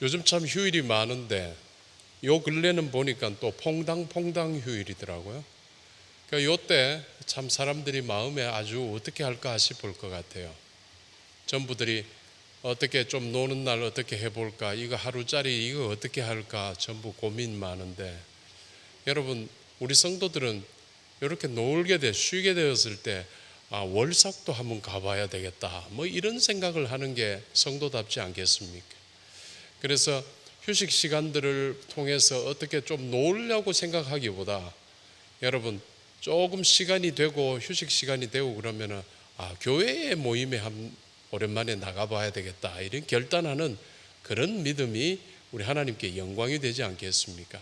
요즘 참 휴일이 많은데 요 근래는 보니까 또 퐁당퐁당 휴일이더라고요. 그러니까 요때 참 사람들이 마음에 아주 어떻게 할까 싶을 것 같아요. 전부들이 어떻게 좀 노는 날 어떻게 해볼까, 이거 하루짜리 이거 어떻게 할까 전부 고민 많은데, 여러분 우리 성도들은 이렇게 놀게 쉬게 되었을 때 월삭도 한번 가봐야 되겠다, 뭐 이런 생각을 하는 게 성도답지 않겠습니까? 그래서 휴식 시간들을 통해서 어떻게 좀 놀려고 생각하기보다, 여러분 조금 시간이 되고 휴식 시간이 되고 그러면은 교회의 모임에 오랜만에 나가봐야 되겠다, 이런 결단하는 그런 믿음이 우리 하나님께 영광이 되지 않겠습니까?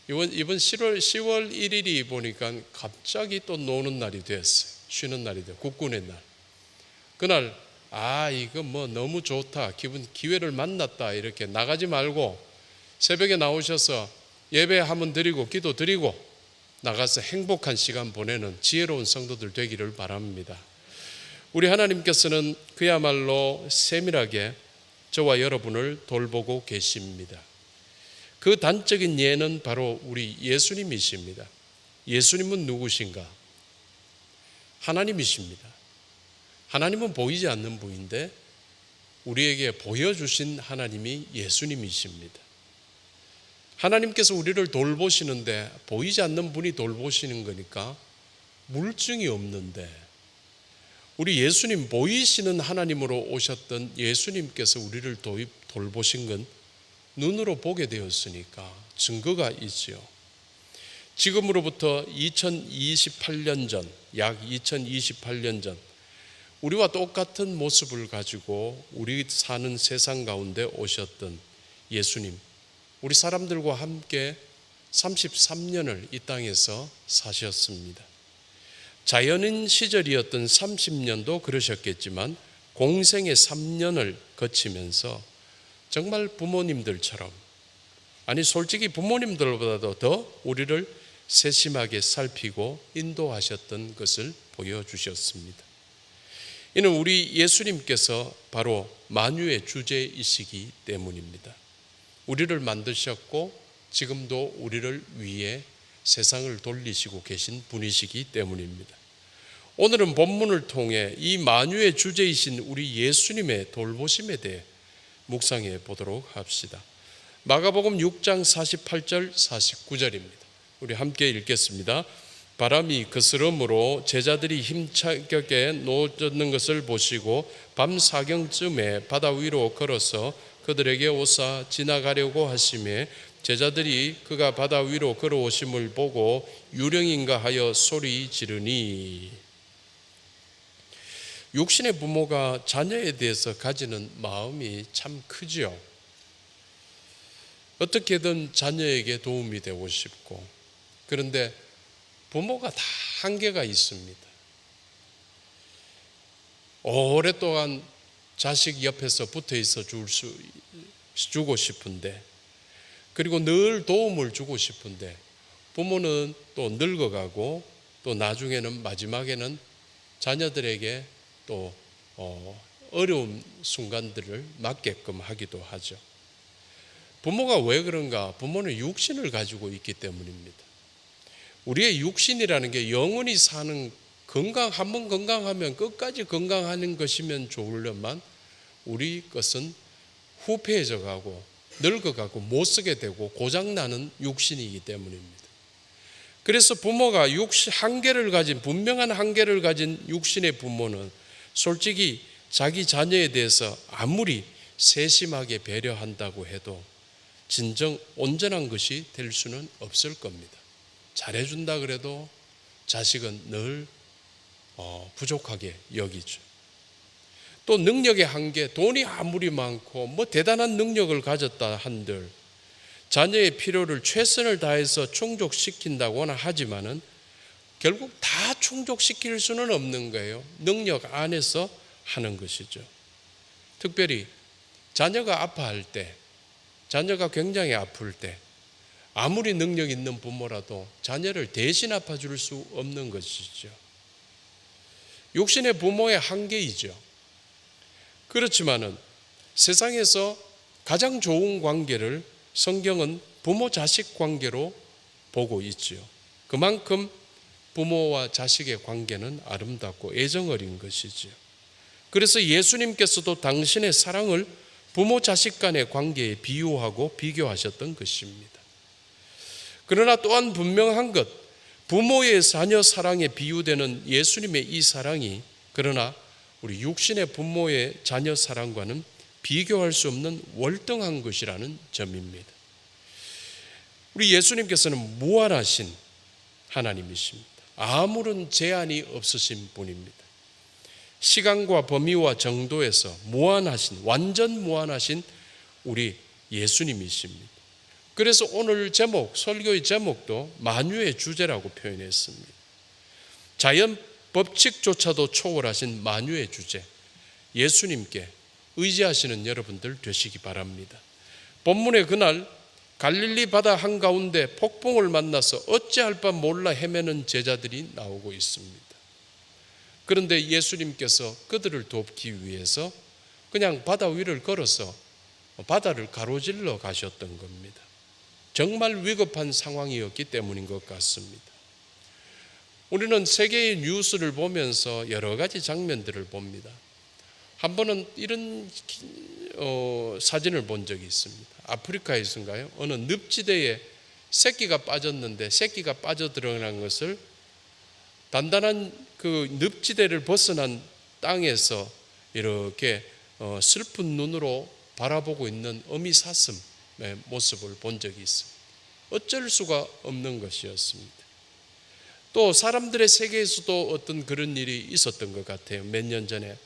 이번 10월 1일이 보니까 갑자기 또 노는 날이 됐어요. 쉬는 날이 돼요. 국군의 날. 그날 이거 뭐 너무 좋다, 기회를 만났다, 이렇게 나가지 말고 새벽에 나오셔서 예배 한번 드리고 기도 드리고 나가서 행복한 시간 보내는 지혜로운 성도들 되기를 바랍니다. 우리 하나님께서는 그야말로 세밀하게 저와 여러분을 돌보고 계십니다. 그 단적인 예는 바로 우리 예수님이십니다. 예수님은 누구신가? 하나님이십니다. 하나님은 보이지 않는 분인데 우리에게 보여주신 하나님이 예수님이십니다. 하나님께서 우리를 돌보시는데 보이지 않는 분이 돌보시는 거니까 물증이 없는데, 우리 예수님, 보이시는 하나님으로 오셨던 예수님께서 우리를 돌보신 건 눈으로 보게 되었으니까 증거가 있지요. 지금으로부터 2028년 전, 약 2028년 전 우리와 똑같은 모습을 가지고 우리 사는 세상 가운데 오셨던 예수님, 우리 사람들과 함께 33년을 이 땅에서 사셨습니다. 자연인 시절이었던 30년도 그러셨겠지만 공생의 3년을 거치면서 정말 부모님들처럼, 솔직히 부모님들보다도 더 우리를 세심하게 살피고 인도하셨던 것을 보여주셨습니다. 이는 우리 예수님께서 바로 만유의 주제이시기 때문입니다. 우리를 만드셨고 지금도 우리를 위해 세상을 돌리시고 계신 분이시기 때문입니다. 오늘은 본문을 통해 이 만유의 주제이신 우리 예수님의 돌보심에 대해 묵상해 보도록 합시다. 마가복음 6장 48절 49절입니다. 우리 함께 읽겠습니다. 바람이 그스름으로 제자들이 힘차게 놓아졌는 것을 보시고 밤 사경쯤에 바다 위로 걸어서 그들에게 오사 지나가려고 하시매 제자들이 그가 바다 위로 걸어오심을 보고 유령인가 하여 소리 지르니. 육신의 부모가 자녀에 대해서 가지는 마음이 참 크지요. 어떻게든 자녀에게 도움이 되고 싶고, 그런데 부모가 다 한계가 있습니다. 오랫동안 자식 옆에서 붙어 있어 주고 싶은데, 그리고 늘 도움을 주고 싶은데, 부모는 또 늙어가고 또 나중에는 마지막에는 자녀들에게 또 어려운 순간들을 맞게끔 하기도 하죠. 부모가 왜 그런가? 부모는 육신을 가지고 있기 때문입니다. 우리의 육신이라는 게 영원히 사는, 한번 건강하면 끝까지 건강하는 것이면 좋으려만 우리 것은 후패해져 가고 늙어가고 못 쓰게 되고 고장나는 육신이기 때문입니다. 그래서 부모가 분명한 한계를 가진 육신의 부모는 솔직히 자기 자녀에 대해서 아무리 세심하게 배려한다고 해도 진정 온전한 것이 될 수는 없을 겁니다. 잘해준다 그래도 자식은 늘 부족하게 여기죠. 또 능력의 한계, 돈이 아무리 많고 대단한 능력을 가졌다 한들 자녀의 필요를 최선을 다해서 충족시킨다고는 하지만은 결국 다 충족시킬 수는 없는 거예요. 능력 안에서 하는 것이죠. 특별히 자녀가 아파할 때, 자녀가 굉장히 아플 때 아무리 능력 있는 부모라도 자녀를 대신 아파줄 수 없는 것이죠. 육신의 부모의 한계이죠. 그렇지만은 세상에서 가장 좋은 관계를 성경은 부모 자식 관계로 보고 있지요. 그만큼 부모와 자식의 관계는 아름답고 애정 어린 것이지요. 그래서 예수님께서도 당신의 사랑을 부모 자식 간의 관계에 비유하고 비교하셨던 것입니다. 그러나 또한 분명한 것, 부모의 자녀 사랑에 비유되는 예수님의 이 사랑이 그러나 우리 육신의 부모의 자녀 사랑과는 비교할 수 없는 월등한 것이라는 점입니다. 우리 예수님께서는 무한하신 하나님이십니다. 아무런 제한이 없으신 분입니다. 시간과 범위와 정도에서 무한하신, 완전 무한하신 우리 예수님이십니다. 그래서 오늘 제목, 설교의 제목도 만유의 주제라고 표현했습니다. 자연 법칙조차도 초월하신 만유의 주제, 예수님께 의지하시는 여러분들 되시기 바랍니다. 본문의 그날 갈릴리 바다 한가운데 폭풍을 만나서 어찌할 바 몰라 헤매는 제자들이 나오고 있습니다. 그런데 예수님께서 그들을 돕기 위해서 그냥 바다 위를 걸어서 바다를 가로질러 가셨던 겁니다. 정말 위급한 상황이었기 때문인 것 같습니다. 우리는 세계의 뉴스를 보면서 여러 가지 장면들을 봅니다. 한 번은 이런 사진을 본 적이 있습니다. 아프리카에서인가요? 어느 늪지대에 새끼가 빠졌는데 새끼가 빠져들어간 것을 단단한 그 늪지대를 벗어난 땅에서 이렇게 슬픈 눈으로 바라보고 있는 어미사슴의 모습을 본 적이 있습니다. 어쩔 수가 없는 것이었습니다. 또 사람들의 세계에서도 어떤 그런 일이 있었던 것 같아요. 몇 년 전에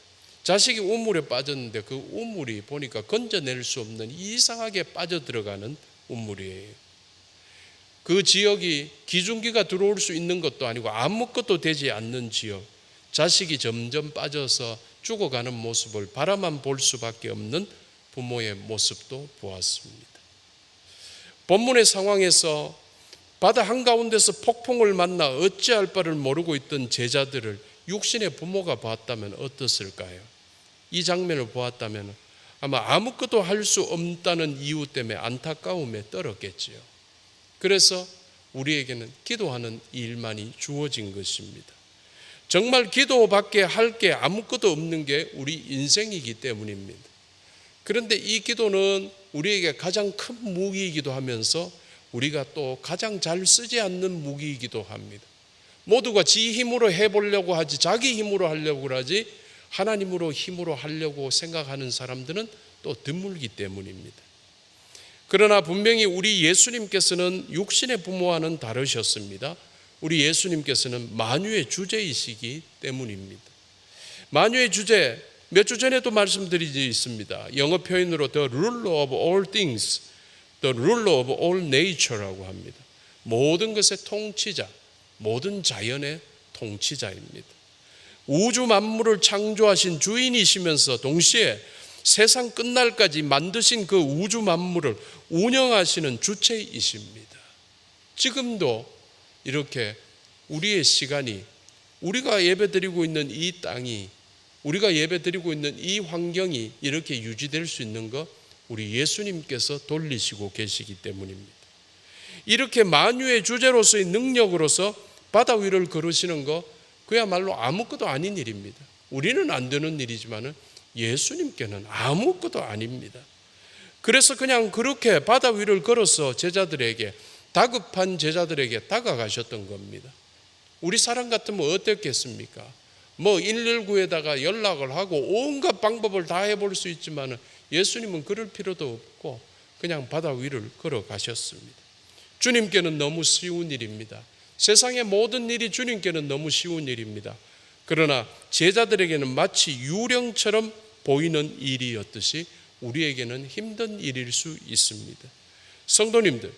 자식이 우물에 빠졌는데 그 우물이 보니까 건져낼 수 없는 이상하게 빠져들어가는 우물이에요. 그 지역이 기중기가 들어올 수 있는 것도 아니고 아무것도 되지 않는 지역, 자식이 점점 빠져서 죽어가는 모습을 바라만 볼 수밖에 없는 부모의 모습도 보았습니다. 본문의 상황에서 바다 한가운데서 폭풍을 만나 어찌할 바를 모르고 있던 제자들을 육신의 부모가 봤다면 어떻을까요? 이 장면을 보았다면 아마 아무것도 할 수 없다는 이유 때문에 안타까움에 떨었겠지요. 그래서 우리에게는 기도하는 일만이 주어진 것입니다. 정말 기도밖에 할 게 아무것도 없는 게 우리 인생이기 때문입니다. 그런데 이 기도는 우리에게 가장 큰 무기이기도 하면서 우리가 또 가장 잘 쓰지 않는 무기이기도 합니다. 모두가 지 힘으로 해보려고 하지 자기 힘으로 하려고 하지 하나님으로 힘으로 하려고 생각하는 사람들은 또 드물기 때문입니다. 그러나 분명히 우리 예수님께서는 육신의 부모와는 다르셨습니다. 우리 예수님께서는 만유의 주제이시기 때문입니다. 만유의 주제 몇 주 전에도 말씀드리지 있습니다. 영어 표현으로 The ruler of all things, The ruler of all nature라고 합니다. 모든 것의 통치자, 모든 자연의 통치자입니다. 우주 만물을 창조하신 주인이시면서 동시에 세상 끝날까지 만드신 그 우주 만물을 운영하시는 주체이십니다. 지금도 이렇게 우리의 시간이, 우리가 예배드리고 있는 이 땅이, 우리가 예배드리고 있는 이 환경이 이렇게 유지될 수 있는 것 우리 예수님께서 돌리시고 계시기 때문입니다. 이렇게 만유의 주제로서의 능력으로서 바다 위를 걸으시는 것 그야말로 아무것도 아닌 일입니다. 우리는 안 되는 일이지만 예수님께는 아무것도 아닙니다. 그래서 그냥 그렇게 바다 위를 걸어서 제자들에게, 다급한 제자들에게 다가가셨던 겁니다. 우리 사람 같으면 어땠겠습니까? 119에다가 연락을 하고 온갖 방법을 다 해볼 수 있지만 예수님은 그럴 필요도 없고 그냥 바다 위를 걸어가셨습니다. 주님께는 너무 쉬운 일입니다. 세상의 모든 일이 주님께는 너무 쉬운 일입니다. 그러나 제자들에게는 마치 유령처럼 보이는 일이었듯이 우리에게는 힘든 일일 수 있습니다. 성도님들,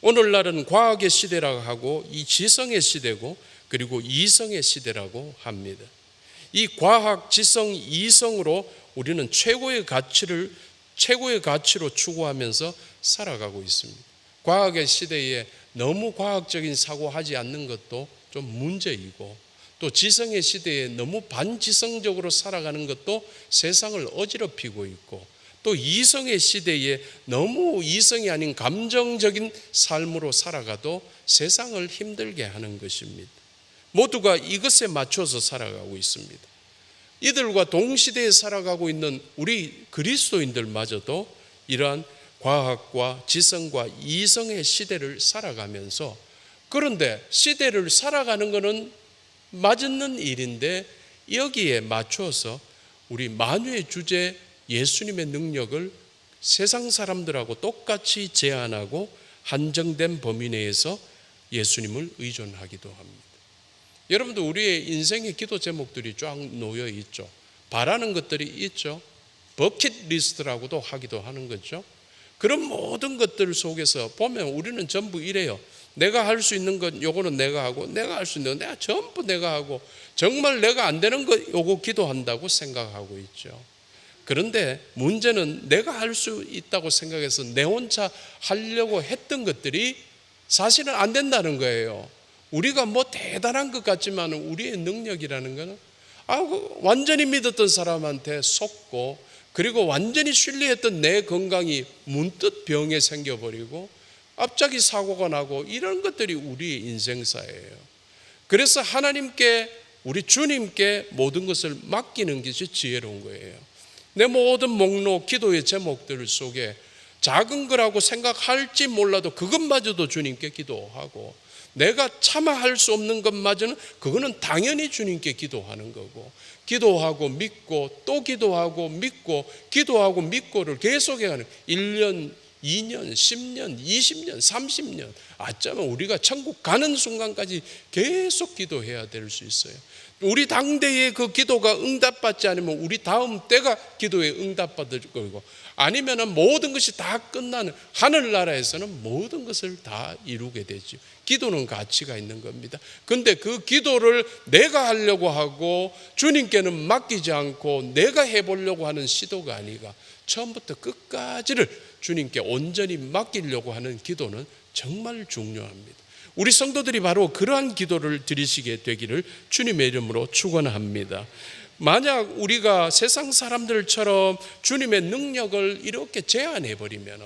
오늘날은 과학의 시대라고 하고 이 지성의 시대고 그리고 이성의 시대라고 합니다. 이 과학, 지성, 이성으로 우리는 최고의 가치로 추구하면서 살아가고 있습니다. 과학의 시대에 너무 과학적인 사고하지 않는 것도 좀 문제이고, 또 지성의 시대에 너무 반지성적으로 살아가는 것도 세상을 어지럽히고 있고, 또 이성의 시대에 너무 이성이 아닌 감정적인 삶으로 살아가도 세상을 힘들게 하는 것입니다. 모두가 이것에 맞춰서 살아가고 있습니다. 이들과 동시대에 살아가고 있는 우리 그리스도인들마저도 이러한 과학과 지성과 이성의 시대를 살아가면서, 그런데 시대를 살아가는 것은 맞는 일인데 여기에 맞춰서 우리 만유의 주제 예수님의 능력을 세상 사람들하고 똑같이 제한하고 한정된 범위 내에서 예수님을 의존하기도 합니다. 여러분도 우리의 인생의 기도 제목들이 쫙 놓여 있죠. 바라는 것들이 있죠. 버킷리스트라고도 하기도 하는 거죠. 그런 모든 것들 속에서 보면 우리는 전부 이래요. 내가 할 수 있는 것 요거는 내가 하고, 내가 할 수 있는 건 내가 전부 내가 하고, 정말 내가 안 되는 것 요거 기도한다고 생각하고 있죠. 그런데 문제는 내가 할 수 있다고 생각해서 내 혼자 하려고 했던 것들이 사실은 안 된다는 거예요. 우리가 뭐 대단한 것 같지만 우리의 능력이라는 것은 완전히 믿었던 사람한테 속고, 그리고 완전히 신뢰했던 내 건강이 문득 병에 생겨버리고 갑자기 사고가 나고, 이런 것들이 우리의 인생사예요. 그래서 하나님께, 우리 주님께 모든 것을 맡기는 것이 지혜로운 거예요. 내 모든 목록, 기도의 제목들 속에 작은 거라고 생각할지 몰라도 그것마저도 주님께 기도하고, 내가 차마 할 수 없는 것마저는 그거는 당연히 주님께 기도하는 거고, 기도하고 믿고 또 기도하고 믿고 기도하고 믿고를 계속해가는 1년, 2년, 10년, 20년, 30년, 어쩌면 우리가 천국 가는 순간까지 계속 기도해야 될 수 있어요. 우리 당대의 그 기도가 응답받지 않으면 우리 다음 때가 기도에 응답받을 거고, 아니면 모든 것이 다 끝나는 하늘나라에서는 모든 것을 다 이루게 되죠. 기도는 가치가 있는 겁니다. 근데 그 기도를 내가 하려고 하고 주님께는 맡기지 않고 내가 해보려고 하는 시도가 아니라 처음부터 끝까지를 주님께 온전히 맡기려고 하는 기도는 정말 중요합니다. 우리 성도들이 바로 그러한 기도를 드리시게 되기를 주님의 이름으로 축원합니다. 만약 우리가 세상 사람들처럼 주님의 능력을 이렇게 제한해버리면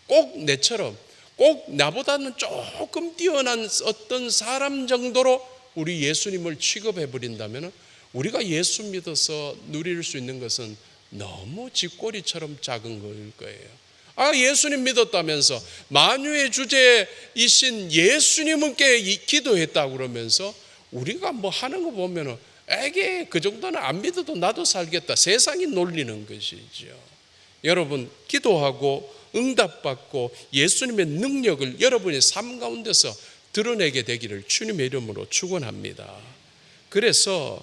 꼭 내처럼, 꼭 나보다는 조금 뛰어난 어떤 사람 정도로 우리 예수님을 취급해버린다면 우리가 예수 믿어서 누릴 수 있는 것은 너무 쥐꼬리처럼 작은 거일 거예요. 예수님 믿었다면서 만유의 주제이신 예수님께 기도했다고 그러면서 우리가 뭐 하는 거 보면은 에게 그 정도는 안 믿어도 나도 살겠다, 세상이 놀리는 것이죠. 여러분, 기도하고 응답받고 예수님의 능력을 여러분의 삶 가운데서 드러내게 되기를 주님의 이름으로 축원합니다. 그래서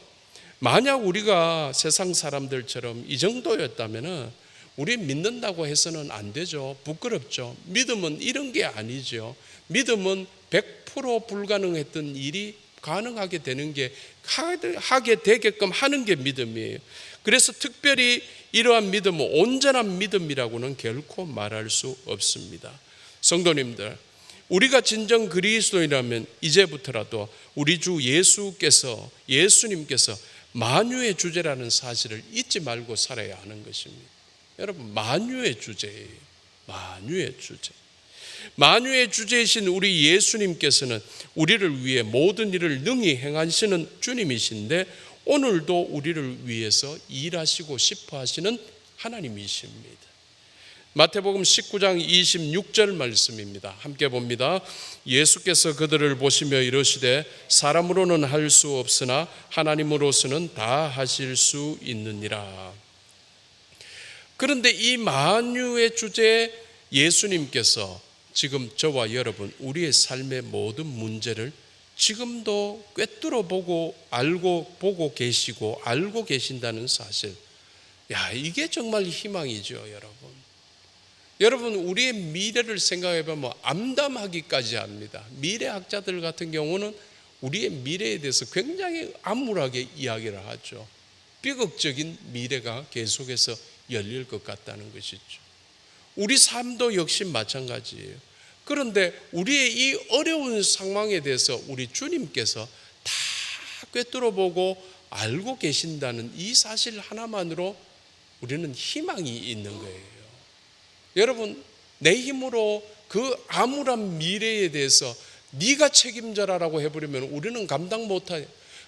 만약 우리가 세상 사람들처럼 이 정도였다면 우리 믿는다고 해서는 안 되죠. 부끄럽죠. 믿음은 이런 게 아니죠. 믿음은 100% 불가능했던 일이 가능하게 되는 게, 하게 되게끔 하는 게 믿음이에요. 그래서 특별히 이러한 믿음은 온전한 믿음이라고는 결코 말할 수 없습니다. 성도님들, 우리가 진정 그리스도인이라면 이제부터라도 우리 주 예수님께서 만유의 주제라는 사실을 잊지 말고 살아야 하는 것입니다. 여러분, 만유의 주제예요. 만유의 주제. 만유의 주제이신 우리 예수님께서는 우리를 위해 모든 일을 능히 행하시는 주님이신데 오늘도 우리를 위해서 일하시고 싶어 하시는 하나님이십니다. 마태복음 19장 26절 말씀입니다. 함께 봅니다. 예수께서 그들을 보시며 이르시되 사람으로는 할 수 없으나 하나님으로서는 다 하실 수 있느니라. 그런데 이 만유의 주제 예수님께서 지금 저와 여러분, 우리의 삶의 모든 문제를 지금도 꿰뚫어 보고 보고 계시고 알고 계신다는 사실, 이게 정말 희망이죠. 여러분, 우리의 미래를 생각해 보면 암담하기까지 합니다. 미래학자들 같은 경우는 우리의 미래에 대해서 굉장히 암울하게 이야기를 하죠. 비극적인 미래가 계속해서 열릴 것 같다는 것이죠. 우리 삶도 역시 마찬가지예요. 그런데 우리의 이 어려운 상황에 대해서 우리 주님께서 다 꿰뚫어 보고 알고 계신다는 이 사실 하나만으로 우리는 희망이 있는 거예요. 여러분, 내 힘으로 그 암울한 미래에 대해서 네가 책임져라라고 해버리면 우리는 감당 못해요.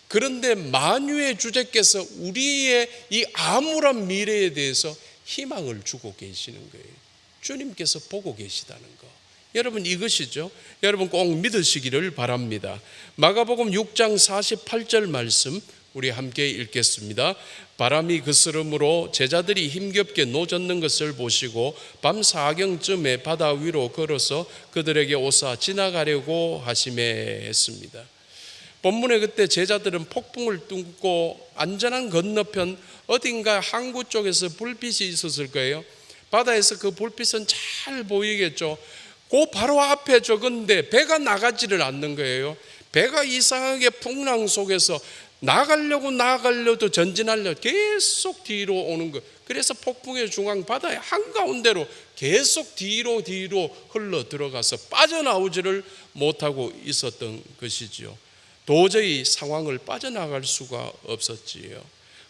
그런데 만유의 주제께서 우리의 이 암울한 미래에 대해서 희망을 주고 계시는 거예요. 주님께서 보고 계시다는 거. 여러분, 이것이죠. 여러분 꼭 믿으시기를 바랍니다. 마가복음 6장 48절 말씀 우리 함께 읽겠습니다. 바람이 그스름으로 제자들이 힘겹게 노젓는 것을 보시고 밤 사경쯤에 바다 위로 걸어서 그들에게 오사 지나가려고 하시매 했습니다. 본문에 그때 제자들은 폭풍을 뚫고 안전한 건너편 어딘가 항구 쪽에서 불빛이 있었을 거예요. 바다에서 그 불빛은 잘 보이겠죠. 그 바로 앞에 적은데 배가 나가지를 않는 거예요. 배가 이상하게 풍랑 속에서 나가려도 전진하려고 계속 뒤로 오는 거. 그래서 폭풍의 중앙 바다의 한가운데로 계속 뒤로 흘러 들어가서 빠져나오지를 못하고 있었던 것이지요. 도저히 상황을 빠져나갈 수가 없었지요.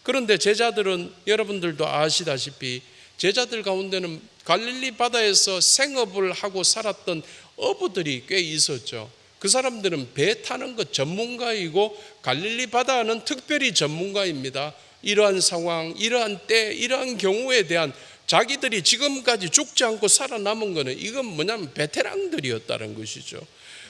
그런데 제자들은 여러분들도 아시다시피 제자들 가운데는 갈릴리 바다에서 생업을 하고 살았던 어부들이 꽤 있었죠. 그 사람들은 배 타는 것 전문가이고 갈릴리 바다는 특별히 전문가입니다. 이러한 상황, 이러한 때, 이러한 경우에 대한 자기들이 지금까지 죽지 않고 살아남은 것은 이건 뭐냐면 베테랑들이었다는 것이죠.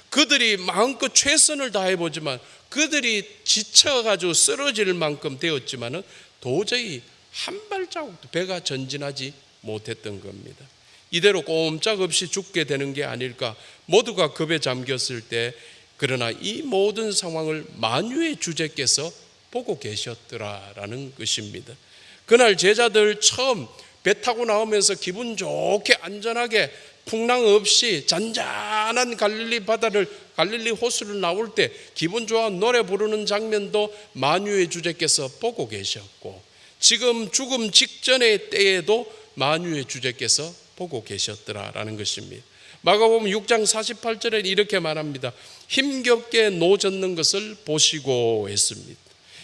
그들이 마음껏 최선을 다해보지만 그들이 지쳐가지고 쓰러질 만큼 되었지만은 도저히 한 발자국도 배가 전진하지 못했던 겁니다. 이대로 꼼짝없이 죽게 되는 게 아닐까. 모두가 겁에 잠겼을 때 그러나 이 모든 상황을 만유의 주제께서 보고 계셨더라라는 것입니다. 그날 제자들 처음 배 타고 나오면서 기분 좋게 안전하게 풍랑 없이 잔잔한 갈릴리 바다를 갈릴리 호수를 나올 때 기분 좋아 노래 부르는 장면도 만유의 주제께서 보고 계셨고 지금 죽음 직전의 때에도 만유의 주제께서 보고 계셨더라라는 것입니다. 마가복음 6장 48절에 이렇게 말합니다. 힘겹게 노젓는 것을 보시고 했습니다.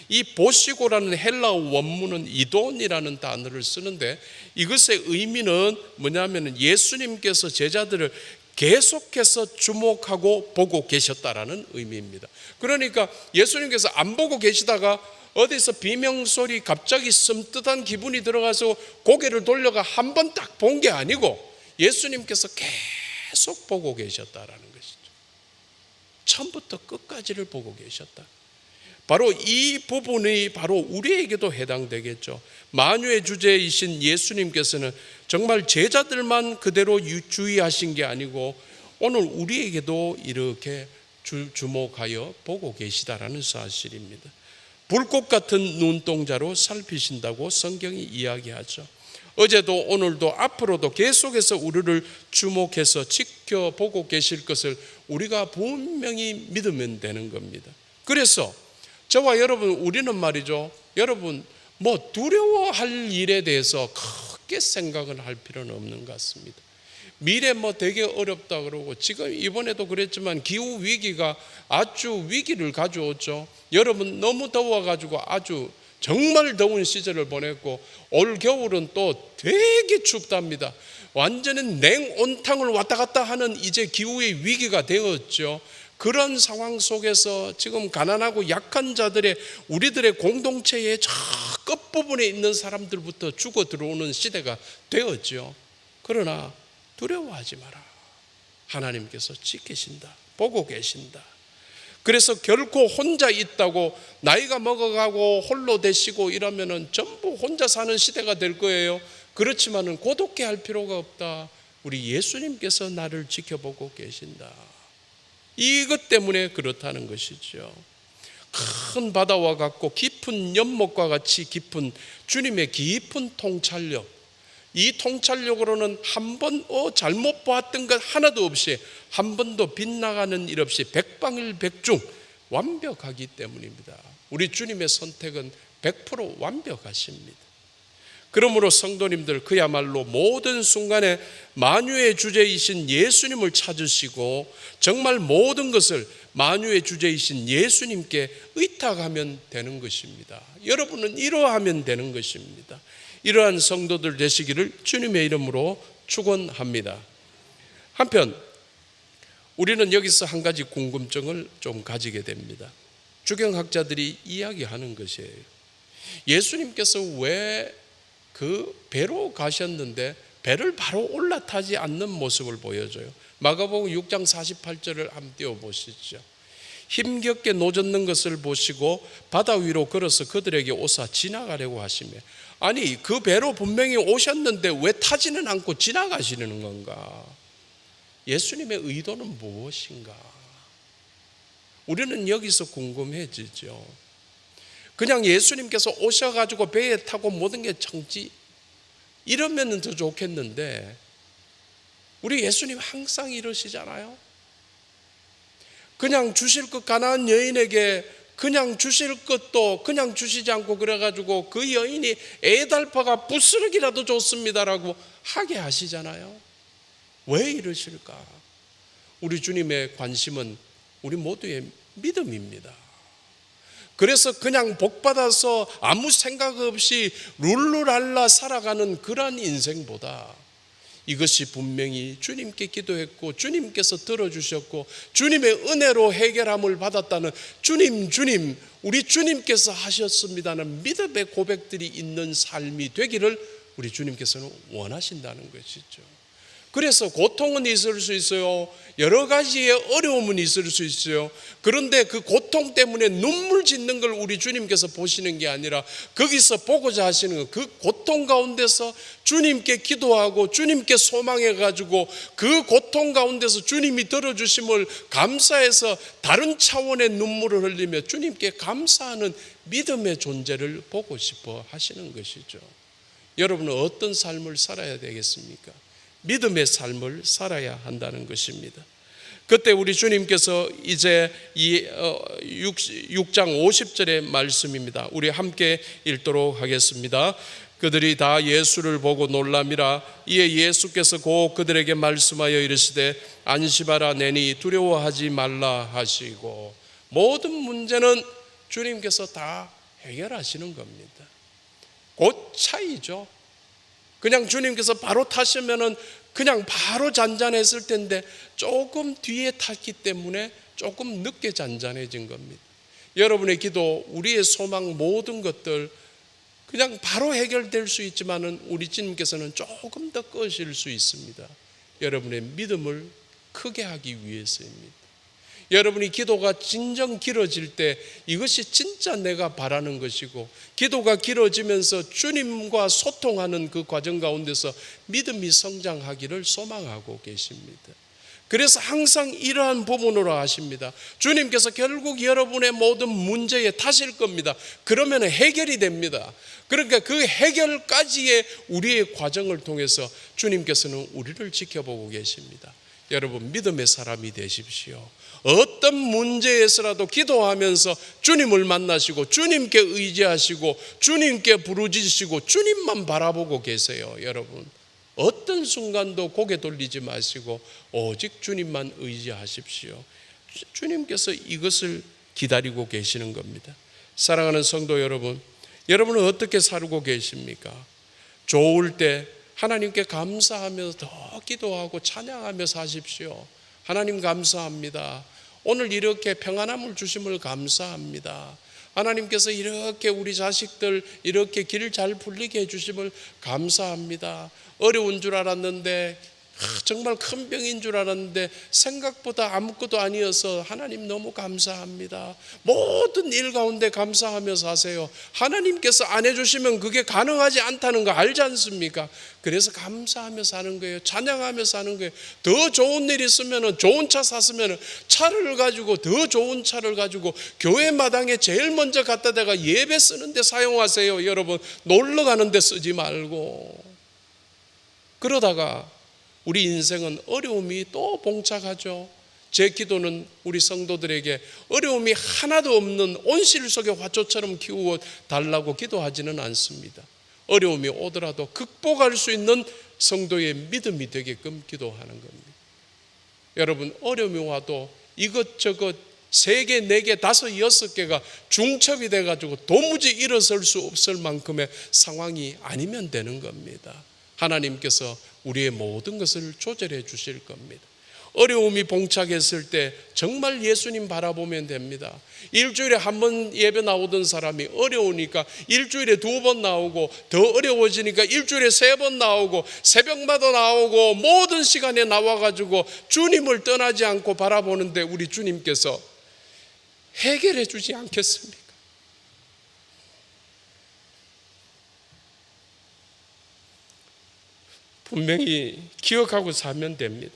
이 보시고라는 헬라어 원문은 이돈이라는 단어를 쓰는데 이것의 의미는 뭐냐면 예수님께서 제자들을 계속해서 주목하고 보고 계셨다라는 의미입니다. 그러니까 예수님께서 안 보고 계시다가 어디서 비명소리 갑자기 섬뜩한 기분이 들어가서 고개를 돌려가 한 번 딱 본 게 아니고 예수님께서 계속 보고 계셨다라는 것이죠. 처음부터 끝까지를 보고 계셨다. 바로 이 부분이 바로 우리에게도 해당되겠죠. 만유의 주제이신 예수님께서는 정말 제자들만 그대로 주의하신 게 아니고 오늘 우리에게도 이렇게 주목하여 보고 계시다라는 사실입니다. 불꽃 같은 눈동자로 살피신다고 성경이 이야기하죠. 어제도 오늘도 앞으로도 계속해서 우리를 주목해서 지켜보고 계실 것을 우리가 분명히 믿으면 되는 겁니다. 그래서 저와 여러분 우리는 말이죠. 여러분 뭐 두려워할 일에 대해서 크게 생각을 할 필요는 없는 것 같습니다. 미래 뭐 되게 어렵다 그러고 지금 이번에도 그랬지만 기후 위기가 아주 위기를 가져왔죠. 여러분 너무 더워가지고 아주 정말 더운 시절을 보냈고 올 겨울은 또 되게 춥답니다. 완전히 냉온탕을 왔다 갔다 하는 이제 기후의 위기가 되었죠. 그런 상황 속에서 지금 가난하고 약한 자들의 우리들의 공동체의 저 끝부분에 있는 사람들부터 죽어 들어오는 시대가 되었죠. 그러나 두려워하지 마라. 하나님께서 지키신다. 보고 계신다. 그래서 결코 혼자 있다고 나이가 먹어가고 홀로 되시고 이러면은 전부 혼자 사는 시대가 될 거예요. 그렇지만은 고독해 할 필요가 없다. 우리 예수님께서 나를 지켜보고 계신다. 이것 때문에 그렇다는 것이죠. 큰 바다와 같고 깊은 연못과 같이 깊은 주님의 깊은 통찰력. 이 통찰력으로는 한 번 잘못 보았던 것 하나도 없이 한 번도 빗나가는 일 없이 백방일백중 완벽하기 때문입니다. 우리 주님의 선택은 100% 완벽하십니다. 그러므로 성도님들 그야말로 모든 순간에 만유의 주제이신 예수님을 찾으시고 정말 모든 것을 만유의 주제이신 예수님께 의탁하면 되는 것입니다. 여러분은 이러하면 되는 것입니다. 이러한 성도들 되시기를 주님의 이름으로 축원합니다. 한편 우리는 여기서 한 가지 궁금증을 좀 가지게 됩니다. 주경학자들이 이야기하는 것이에요. 예수님께서 왜 그 배로 가셨는데 배를 바로 올라타지 않는 모습을 보여줘요. 마가복음 6장 48절을 한번 띄워보시죠. 힘겹게 노젓는 것을 보시고 바다 위로 걸어서 그들에게 오사 지나가려고 하시며, 아니 그 배로 분명히 오셨는데 왜 타지는 않고 지나가시는 건가? 예수님의 의도는 무엇인가? 우리는 여기서 궁금해지죠. 그냥 예수님께서 오셔가지고 배에 타고 모든 게 정지 이러면 더 좋겠는데, 우리 예수님 항상 이러시잖아요. 그냥 주실 것 가나안 여인에게 그냥 주실 것도 그냥 주시지 않고 그래가지고 그 여인이 애달파가 부스러기라도 좋습니다라고 하게 하시잖아요. 왜 이러실까? 우리 주님의 관심은 우리 모두의 믿음입니다. 그래서 그냥 복받아서 아무 생각 없이 룰루랄라 살아가는 그런 인생보다 이것이 분명히 주님께 기도했고 주님께서 들어주셨고 주님의 은혜로 해결함을 받았다는 주님 우리 주님께서 하셨습니다는 믿음의 고백들이 있는 삶이 되기를 우리 주님께서는 원하신다는 것이죠. 그래서 고통은 있을 수 있어요. 여러 가지의 어려움은 있을 수 있어요. 그런데 그 고통 때문에 눈물 짓는 걸 우리 주님께서 보시는 게 아니라 거기서 보고자 하시는 것, 그 고통 가운데서 주님께 기도하고 주님께 소망해가지고 그 고통 가운데서 주님이 들어주심을 감사해서 다른 차원의 눈물을 흘리며 주님께 감사하는 믿음의 존재를 보고 싶어 하시는 것이죠. 여러분은 어떤 삶을 살아야 되겠습니까? 믿음의 삶을 살아야 한다는 것입니다. 그때 우리 주님께서 이제 이 6장 50절의 말씀입니다. 우리 함께 읽도록 하겠습니다. 그들이 다 예수를 보고 놀라미라. 이에 예수께서 곧 그들에게 말씀하여 이르시되 안심하라 내니 두려워하지 말라 하시고, 모든 문제는 주님께서 다 해결하시는 겁니다. 곧 차이죠. 그냥 주님께서 바로 타시면은 그냥 바로 잔잔했을 텐데 조금 뒤에 탔기 때문에 조금 늦게 잔잔해진 겁니다. 여러분의 기도, 우리의 소망, 모든 것들 그냥 바로 해결될 수 있지만은 우리 주님께서는 조금 더 끄실 수 있습니다. 여러분의 믿음을 크게 하기 위해서입니다. 여러분이 기도가 진정 길어질 때 이것이 진짜 내가 바라는 것이고, 기도가 길어지면서 주님과 소통하는 그 과정 가운데서 믿음이 성장하기를 소망하고 계십니다. 그래서 항상 이러한 부분으로 하십니다. 주님께서 결국 여러분의 모든 문제에 타실 겁니다. 그러면 해결이 됩니다. 그러니까 그 해결까지의 우리의 과정을 통해서 주님께서는 우리를 지켜보고 계십니다. 여러분, 믿음의 사람이 되십시오. 어떤 문제에서라도 기도하면서 주님을 만나시고 주님께 의지하시고 주님께 부르짖으시고 주님만 바라보고 계세요. 여러분, 어떤 순간도 고개 돌리지 마시고 오직 주님만 의지하십시오. 주님께서 이것을 기다리고 계시는 겁니다. 사랑하는 성도 여러분, 여러분은 어떻게 살고 계십니까? 좋을 때 하나님께 감사하면서 더 기도하고 찬양하며 사십시오. 하나님 감사합니다. 오늘 이렇게 평안함을 주심을 감사합니다. 하나님께서 이렇게 우리 자식들 이렇게 길 잘 풀리게 해주심을 감사합니다. 어려운 줄 알았는데 정말 큰 병인 줄 알았는데 생각보다 아무것도 아니어서 하나님 너무 감사합니다. 모든 일 가운데 감사하며 사세요. 하나님께서 안 해주시면 그게 가능하지 않다는 거 알지 않습니까? 그래서 감사하며 사는 거예요. 찬양하며 사는 거예요. 더 좋은 일 있으면, 좋은 차 샀으면 차를 가지고, 더 좋은 차를 가지고 교회 마당에 제일 먼저 갖다 대가 예배 쓰는데 사용하세요. 여러분, 놀러 가는데 쓰지 말고. 그러다가 우리 인생은 어려움이 또 봉착하죠. 제 기도는 우리 성도들에게 어려움이 하나도 없는 온실 속의 화초처럼 키워 달라고 기도하지는 않습니다. 어려움이 오더라도 극복할 수 있는 성도의 믿음이 되게끔 기도하는 겁니다. 여러분, 어려움이 와도 이것저것 3개, 4개, 5, 6개가 중첩이 돼가지고 도무지 일어설 수 없을 만큼의 상황이 아니면 되는 겁니다. 하나님께서 우리의 모든 것을 조절해 주실 겁니다. 어려움이 봉착했을 때 정말 예수님 바라보면 됩니다. 일주일에 한 번 예배 나오던 사람이 어려우니까 일주일에 2번 나오고, 더 어려워지니까 일주일에 3번 나오고, 새벽마다 나오고, 모든 시간에 나와가지고 주님을 떠나지 않고 바라보는데 우리 주님께서 해결해 주지 않겠습니까? 분명히 기억하고 살면 됩니다.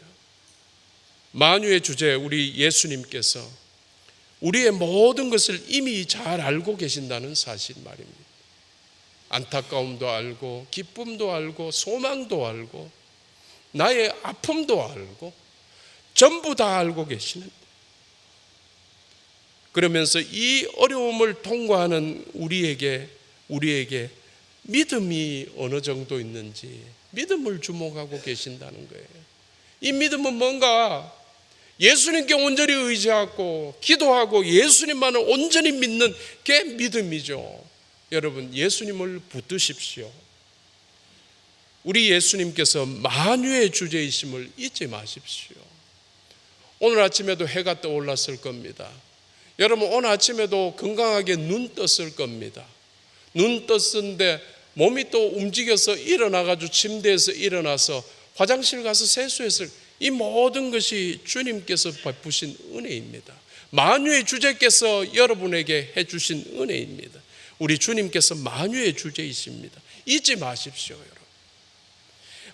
만유의 주제 우리 예수님께서 우리의 모든 것을 이미 잘 알고 계신다는 사실 말입니다. 안타까움도 알고, 기쁨도 알고, 소망도 알고, 나의 아픔도 알고, 전부 다 알고 계시는데, 그러면서 이 어려움을 통과하는 우리에게 믿음이 어느 정도 있는지 믿음을 주목하고 계신다는 거예요. 이 믿음은 뭔가 예수님께 온전히 의지하고 기도하고 예수님만을 온전히 믿는 게 믿음이죠. 여러분, 예수님을 붙드십시오. 우리 예수님께서 만유의 주제이심을 잊지 마십시오. 오늘 아침에도 해가 떠올랐을 겁니다. 여러분, 오늘 아침에도 건강하게 눈 떴을 겁니다. 눈 떴는데 몸이 또 움직여서 일어나가지고 침대에서 일어나서 화장실 가서 세수했을, 이 모든 것이 주님께서 베푸신 은혜입니다. 만유의 주제께서 여러분에게 해주신 은혜입니다. 우리 주님께서 만유의 주제이십니다. 잊지 마십시오, 여러분.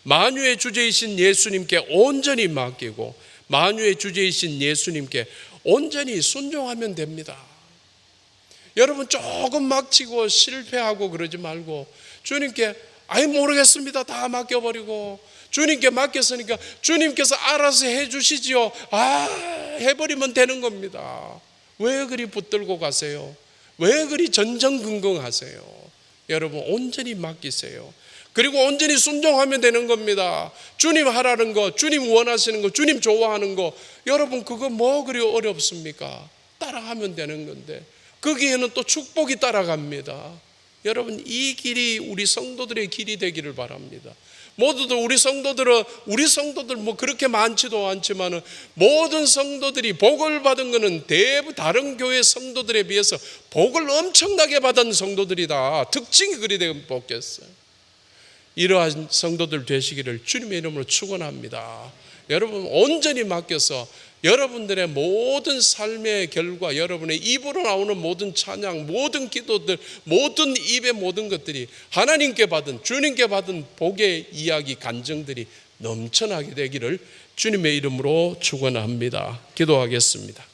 만유의 주제이신 예수님께 온전히 맡기고 만유의 주제이신 예수님께 온전히 순종하면 됩니다. 여러분, 조금 막치고 실패하고 그러지 말고 주님께 아이 모르겠습니다 다 맡겨버리고, 주님께 맡겼으니까 주님께서 알아서 해주시지요. 해버리면 되는 겁니다. 왜 그리 붙들고 가세요? 왜 그리 전전긍긍하세요? 여러분, 온전히 맡기세요. 그리고 온전히 순종하면 되는 겁니다. 주님 하라는 거, 주님 원하시는 거, 주님 좋아하는 거, 여러분 그거 뭐 그리 어렵습니까? 따라하면 되는 건데 거기에는 또 축복이 따라갑니다. 여러분, 이 길이 우리 성도들의 길이 되기를 바랍니다. 모두들 우리 성도들 뭐 그렇게 많지도 않지만은 모든 성도들이 복을 받은 것은 다른 교회 성도들에 비해서 복을 엄청나게 받은 성도들이다. 특징이 그리 되겠어요. 이러한 성도들 되시기를 주님의 이름으로 축원합니다. 여러분, 온전히 맡겨서 여러분들의 모든 삶의 결과, 여러분의 입으로 나오는 모든 찬양, 모든 기도들, 모든 입의 모든 것들이 하나님께 받은, 주님께 받은 복의 이야기, 간증들이 넘쳐나게 되기를 주님의 이름으로 축원합니다. 기도하겠습니다.